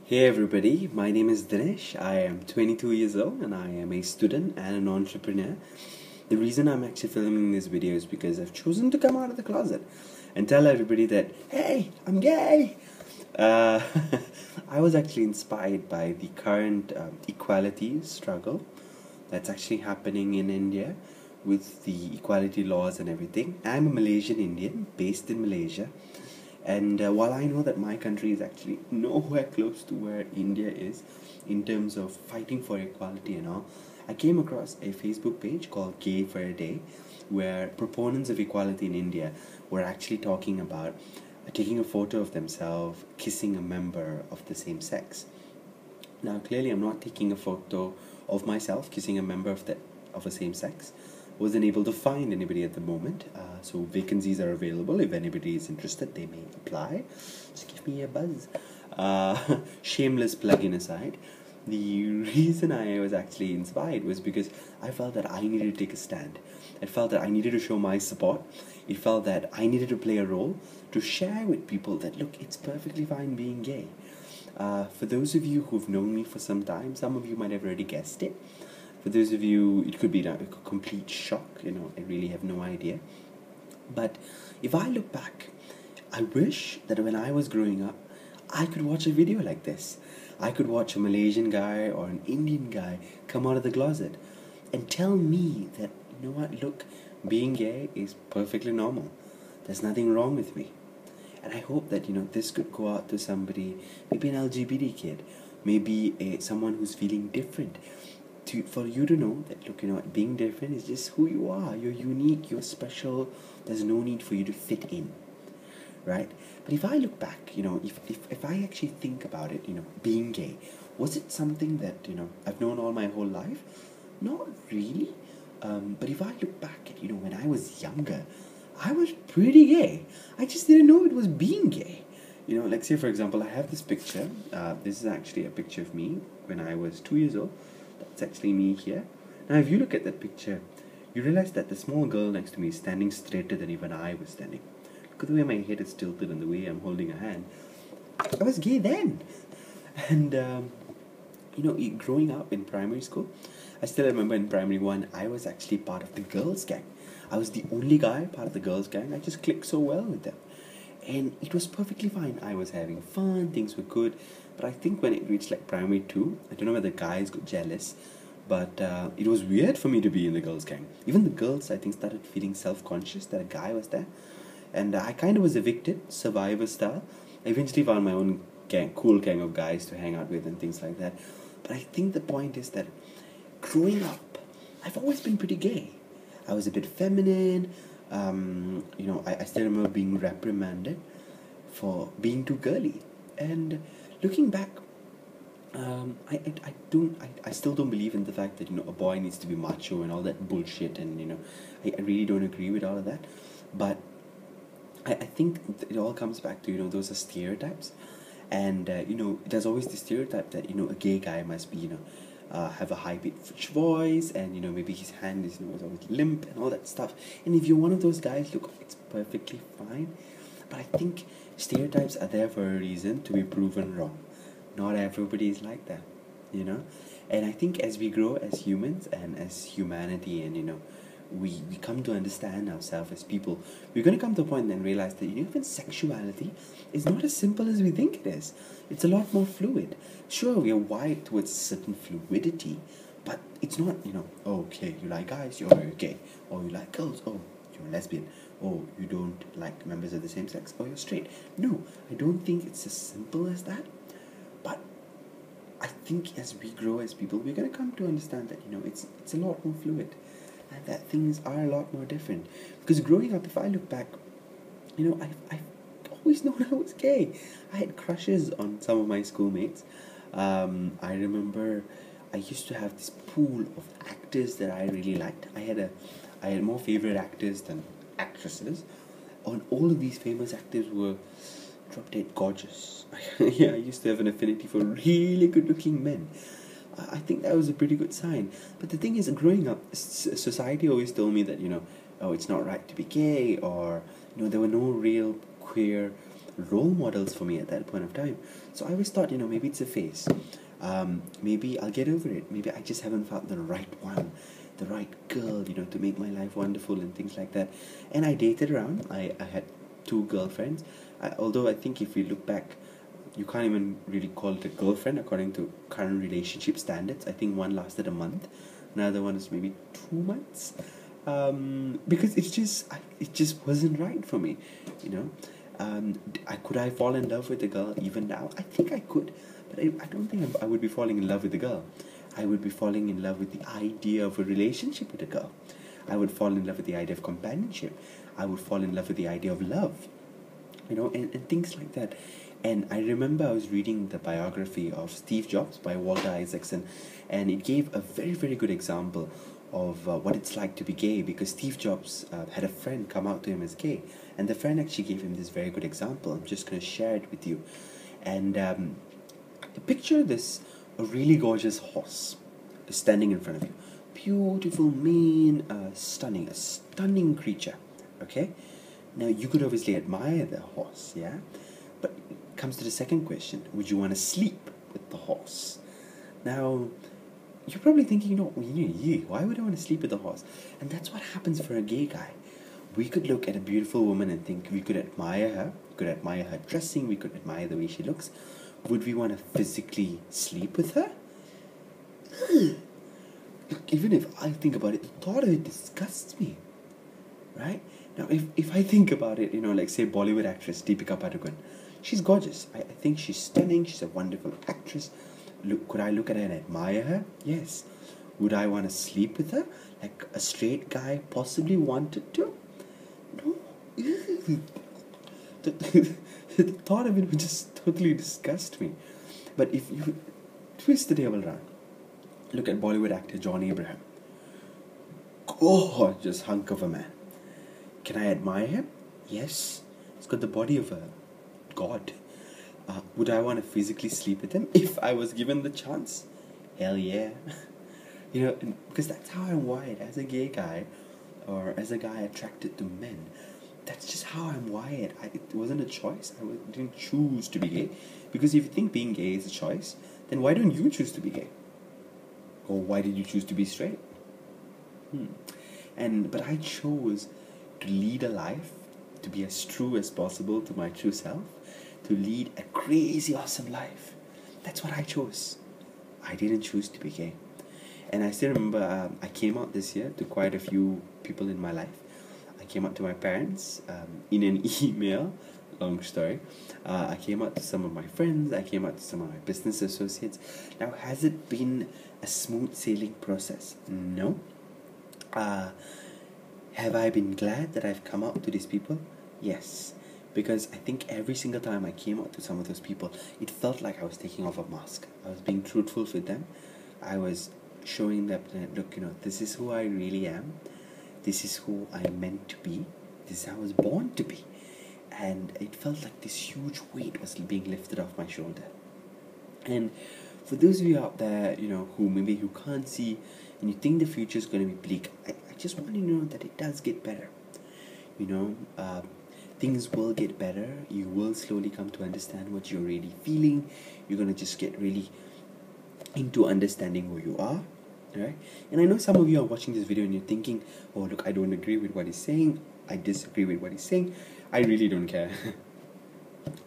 Hey everybody, my name is Dhinesh. I am 22 years old and I am a student and an entrepreneur. The reason I'm actually filming this video is because I've chosen to come out of the closet and tell everybody that, hey, I'm gay. Uh, I was actually inspired by the current equality struggle that's actually happening in India with the equality laws and everything. I'm a Malaysian Indian based in Malaysia. And while I know that my country is actually nowhere close to where India is in terms of fighting for equality and all, I came across a Facebook page called Gay for a Day, where proponents of equality in India were actually talking about taking a photo of themselves kissing a member of the same sex. Now, clearly, I'm not taking a photo of myself kissing a member of the same sex. Wasn't able to find anybody at the moment, so vacancies are available. If anybody is interested, they may apply. Just give me a buzz. Shameless plug-in aside, the reason I was actually inspired was because I felt that I needed to take a stand. I felt that I needed to show my support. It felt that I needed to play a role to share with people that, look, it's perfectly fine being gay. For those of you who've known me for some time, some of you might have already guessed it. For those of you, it could be a complete shock, I really have no idea. But if I look back, I wish that when I was growing up, I could watch a video like this. I could watch a Malaysian guy or an Indian guy come out of the closet and tell me that, you know what, look, being gay is perfectly normal. There's nothing wrong with me. And I hope that, this could go out to somebody, maybe an LGBT kid, maybe someone who's feeling different. For you to know that, look, being different is just who you are. You're unique, you're special. There's no need for you to fit in, right? But if I look back, if I actually think about it, being gay, was it something that, I've known all my whole life? Not really. But if I look back at, when I was younger, I was pretty gay. I just didn't know it was being gay. Like say for example, I have this picture. This is actually a picture of me when I was 2 years old. That's actually me here. Now if you look at that picture, you realize that the small girl next to me is standing straighter than even I was standing. Look at the way my head is tilted and the way I'm holding a hand. I was gay then. And growing up in primary school, I still remember in primary 1, I was actually part of the girls' gang. I was the only guy part of the girls' gang. I just clicked so well with them. And it was perfectly fine. I was having fun, things were good. But I think when it reached like primary 2, I don't know whether guys got jealous, but it was weird for me to be in the girls' gang. Even the girls, I think, started feeling self-conscious that a guy was there. And I kind of was evicted, survivor style. I eventually found my own gang, cool gang of guys to hang out with and things like that. But I think the point is that growing up, I've always been pretty gay. I was a bit feminine. I still remember being reprimanded for being too girly. And looking back, I still don't believe in the fact that a boy needs to be macho and all that bullshit, and I really don't agree with all of that. But I think it all comes back to those are stereotypes, and there's always the stereotype that a gay guy must be have a high pitched voice, and maybe his hand is always limp and all that stuff. And if you're one of those guys, look, it's perfectly fine. But I think stereotypes are there for a reason, to be proven wrong. Not everybody is like that, And I think as we grow as humans and as humanity, and we come to understand ourselves as people, we're going to come to a point and realize that even sexuality is not as simple as we think it is. It's a lot more fluid. Sure, we are wired towards certain fluidity, but it's not, oh, okay, you like guys, you're gay. Or you like girls, oh, you're a lesbian. Oh, you don't like members of the same sex, oh, you're straight. No, I don't think it's as simple as that. But I think as we grow as people, we're going to come to understand that, it's a lot more fluid. And that things are a lot more different. Because growing up, if I look back, I've always known I was gay. I had crushes on some of my schoolmates. I remember I used to have this pool of actors that I really liked. I had more favorite actors than actresses. And all of these famous actors were drop dead gorgeous. Yeah, I used to have an affinity for really good looking men. I think that was a pretty good sign. But the thing is, growing up, society always told me that, oh, it's not right to be gay, or, there were no real queer role models for me at that point of time. So I always thought, maybe it's a phase. Maybe I'll get over it. Maybe I just haven't found the right one, the right girl, to make my life wonderful and things like that. And I dated around. I had 2 girlfriends. Although I think if we look back, you can't even really call it a girlfriend according to current relationship standards. I think one lasted a month, another one is maybe 2 months. Because it just wasn't right for me, could I fall in love with a girl even now? I think I could, but I don't think I would be falling in love with a girl. I would be falling in love with the idea of a relationship with a girl. I would fall in love with the idea of companionship. I would fall in love with the idea of love, and things like that. And I remember I was reading the biography of Steve Jobs by Walter Isaacson, and it gave a very, very good example of what it's like to be gay, because Steve Jobs had a friend come out to him as gay, and the friend actually gave him this very good example. I'm just going to share it with you. And picture this, a really gorgeous horse standing in front of you. Beautiful, mean, a stunning creature, okay? Now, you could obviously admire the horse, yeah? But it comes to the second question. Would you want to sleep with the horse? Now, you're probably thinking, why would I want to sleep with a horse? And that's what happens for a gay guy. We could look at a beautiful woman and think we could admire her. We could admire her dressing. We could admire the way she looks. Would we want to physically sleep with her? Even if I think about it, the thought of it disgusts me, right? Now, if I think about it, like say Bollywood actress Deepika Padukone, she's gorgeous. I think she's stunning. She's a wonderful actress. Could I look at her and admire her? Yes. Would I want to sleep with her? Like a straight guy possibly wanted to? No. The thought of it would just totally disgust me. But if you twist the table around, look at Bollywood actor John Abraham. Gorgeous hunk of a man. Can I admire him? Yes. He's got the body of a god. Would I want to physically sleep with him if I was given the chance? Hell yeah. Because that's how I'm wired as a gay guy, or as a guy attracted to men. That's just how I'm wired. It wasn't a choice. I didn't choose to be gay. Because if you think being gay is a choice, then why don't you choose to be gay? Or why did you choose to be straight? But I chose to lead a life, to be as true as possible to my true self, to lead a crazy awesome life. That's what I chose. I didn't choose to be gay. And I still remember I came out this year to quite a few people in my life. I came out to my parents in an email, long story. I came out to some of my friends. I came out to some of my business associates. Now, has it been a smooth sailing process? No. Have I been glad that I've come out to these people? Yes. Because I think every single time I came out to some of those people, it felt like I was taking off a mask. I was being truthful with them. I was showing them, look, this is who I really am. This is who I'm meant to be. This is how I was born to be. And it felt like this huge weight was being lifted off my shoulder. And for those of you out there, who can't see and you think the future is going to be bleak, I just want you to know that it does get better. Things will get better. You will slowly come to understand what you're really feeling. You're going to just get really into understanding who you are, right? And I know some of you are watching this video and you're thinking, oh, look, I don't agree with what he's saying. I disagree with what he's saying. I really don't care.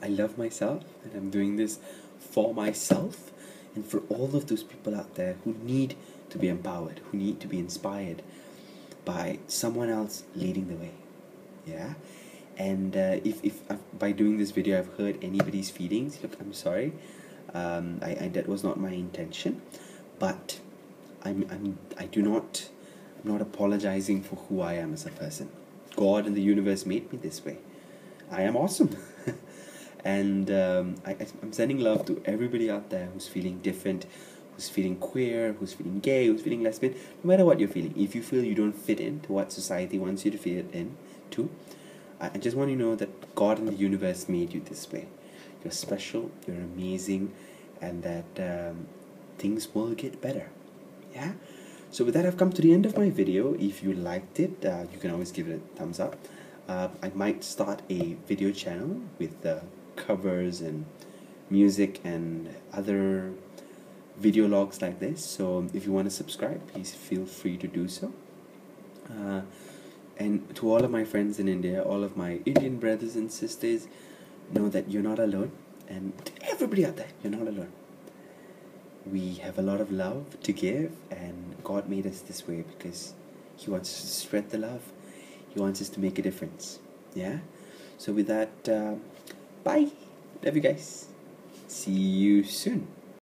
I love myself, and I'm doing this for myself and for all of those people out there who need to be empowered, who need to be inspired by someone else leading the way. Yeah? And if by doing this video I've hurt anybody's feelings, look, I'm sorry. That was not my intention, but I'm not apologizing for who I am as a person. God and the universe made me this way. I am awesome. And I'm sending love to everybody out there who's feeling different, who's feeling queer, who's feeling gay, who's feeling lesbian. No matter what you're feeling, if you feel you don't fit into what society wants you to fit in to, I just want you to know that God and the universe made you this way. You're special, you're amazing, and that things will get better. Yeah? So with that, I've come to the end of my video. If you liked it, you can always give it a thumbs up. I might start a video channel with covers and music and other video logs like this. So if you want to subscribe, please feel free to do so. And to all of my friends in India, all of my Indian brothers and sisters, know that you're not alone. And to everybody out there, you're not alone. We have a lot of love to give, and God made us this way because He wants us to spread the love. He wants us to make a difference. Yeah? So with that, bye. Love you guys. See you soon.